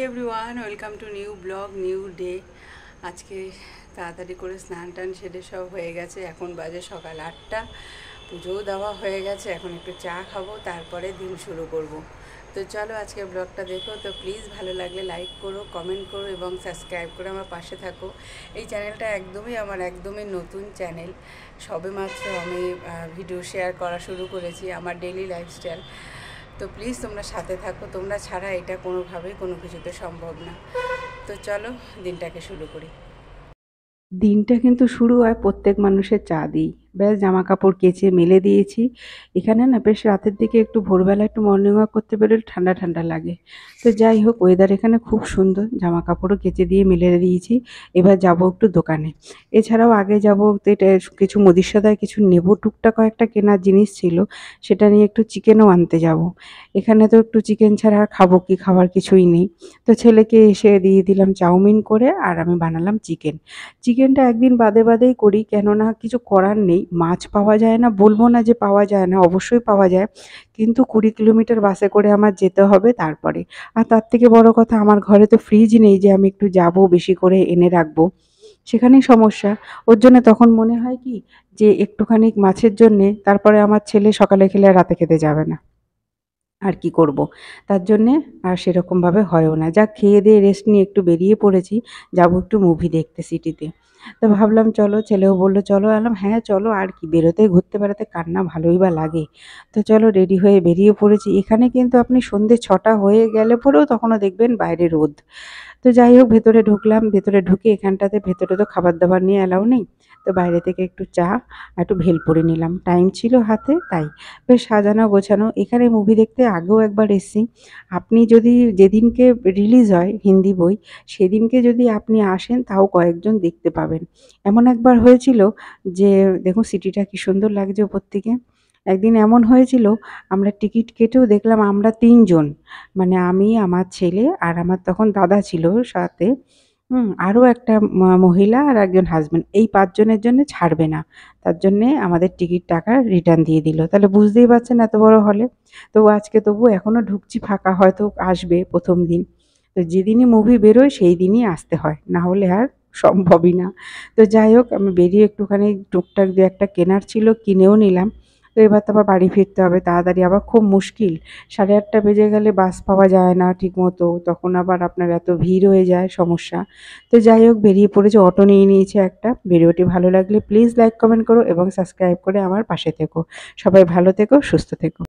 Everyone, welcome to new blog, new day. আজকে তাড়াতাড়ি করে স্নান টান সেরে সব হয়ে গেছে। এখন বাজে সকাল 8টা, পুজোও দেওয়া হয়ে গেছে। এখন একটু চা খাবো, তারপরে দিন শুরু করব। তো চলো আজকে ব্লগটা দেখো। তো প্লিজ ভালো লাগলে লাইক করো, কমেন্ট করো এবং সাবস্ক্রাইব করে আমার পাশে থাকো। এই চ্যানেলটা একদমই নতুন চ্যানেল। সবেমাত্র আমি ভিডিও শেয়ার করা শুরু করেছি, আমার ডেইলি লাইফস্টাইল। তো প্লিজ তোমরা সাথে থাকো, তোমরা ছাড়া এটা কোনোভাবেই কোনো কিছুতে সম্ভব না। তো চলো দিনটাকে শুরু করি। দিনটা কিন্তু শুরু হয় প্রত্যেক মানুষের চা দিই। ব্যাস জামা কাপড় কেচে মেলে দিয়েছি। এখানে না বেশ রাতের দিকে একটু ভোরবেলা একটু মর্নিং ওয়াক করতে বেরোলে ঠান্ডা ঠান্ডা লাগে। তো যাই হোক, ওয়েদার এখানে খুব সুন্দর। জামা কাপড়ও কেচে দিয়ে মেলে দিয়েছি। এবার যাব একটু দোকানে। এছাড়াও আগে যাব এটা কিছু মুদির সদায় কিছু নেবো, টুকটাক কয়েকটা কেনার জিনিস ছিল, সেটা নিয়ে একটু চিকেনও আনতে যাব। এখানে তো একটু চিকেন ছাড়া আর খাবো কি, খাবার কিছুই নেই। তো ছেলেকে এসে দিয়ে দিলাম চাউমিন করে, আর আমি বানালাম চিকেন। চিকেনটা একদিন বাদে বাদেই করি, কেননা কিছু করার নেই। মাছ পাওয়া যায় না বলবো না যে পাওয়া যায় না, অবশ্যই পাওয়া যায়, কিন্তু 20 কিলোমিটার বাসে করে আমার যেতে হবে তারপরে। আর তার থেকে বড় কথা, আমার ঘরে তো ফ্রিজ নেই যে আমি একটু যাব বেশি করে এনে রাখবো, সেখানেই সমস্যা। ওর জন্য তখন মনে হয় কি, যে একটুখানি মাছের জন্যে তারপরে আমার ছেলে সকালে খেলে আর রাতে খেতে যাবে না, আর কি করব। তার জন্যে আর সেরকমভাবে হয়ও না। যাক, খেয়ে দিয়ে রেস্ট নিয়ে একটু বেরিয়ে পড়েছি, যাব একটু মুভি দেখতে সিটিতে। তো ভাবলাম চলো, ছেলেও বলল চলো, এলাম হ্যাঁ চলো, আর কি, বেরোতে ঘুরতে বেড়াতে কার না ভালোই বা লাগে। তো চলো রেডি হয়ে বেরিয়ে পড়েছি। এখানে কিন্তু আপনি সন্ধ্যে 6টা হয়ে গেলে পরেও তখনও দেখবেন বাইরে রোদ। তো যাই হোক, ভেতরে ঢুকলাম। ভেতরে ঢুকে এখানটাতে, ভেতরে তো খাবার দাবার নিয়ে অ্যালাউ নেই। তো বাইরে থেকে একটু চা আর একটু ভেলপুরি নিলাম, টাইম ছিল হাতে তাই। বেশ সাজানো গোছানো। এখানে মুভি দেখতে আগেও একবার এসেছি। আপনি যদি, যেদিনকে রিলিজ হয় হিন্দি বই, সেদিনকে যদি আপনি আসেন তাও কয়েকজন দেখতে পাবেন। এমন একবার হয়েছিল যে, দেখুন সিটিটা কি সুন্দর লাগছে ওপর থেকে। একদিন এমন হয়েছিল, আমরা টিকিট কেটেও দেখলাম আমরা 3 জন, মানে আমি, আমার ছেলে আর আমার তখন দাদা ছিল সাথে। আরও একটা মহিলা আর একজন হাসব্যান্ড, এই 5 জনের জন্য ছাড়বে না। তার জন্যে আমাদের টিকিট টাকা রিটার্ন দিয়ে দিল। তাহলে বুঝতেই পারছেন এত বড় হলে। তো আজকে তবু এখনও ঢুকছি, ফাঁকা হয়তো আসবে প্রথম দিন। তো যেদিনই মুভি বেরোয় সেই দিনই আসতে হয়, না হলে আর সম্ভবই না। তো যাই হোক, আমি বেরিয়ে একটুখানি টুকটাক 2-একটা কেনার ছিল, কিনেও নিলাম। তো এবার তো আবার বাড়ি ফিরতে হবে তাড়াতাড়ি, আবার খুব মুশকিল। 8:30 বেজে গেলে বাস পাওয়া যায় না ঠিকমতো, তখন আবার আপনার এত ভিড় হয়ে যায়, সমস্যা। তো যাই হোক, বেরিয়ে পড়েছি, অটো নিয়ে নিয়েছি একটা। ভিডিওটি ভালো লাগলে প্লিজ লাইক কমেন্ট করো এবং সাবস্ক্রাইব করে আমার পাশে থেকো। সবাই ভালো থেকো, সুস্থ থেকো।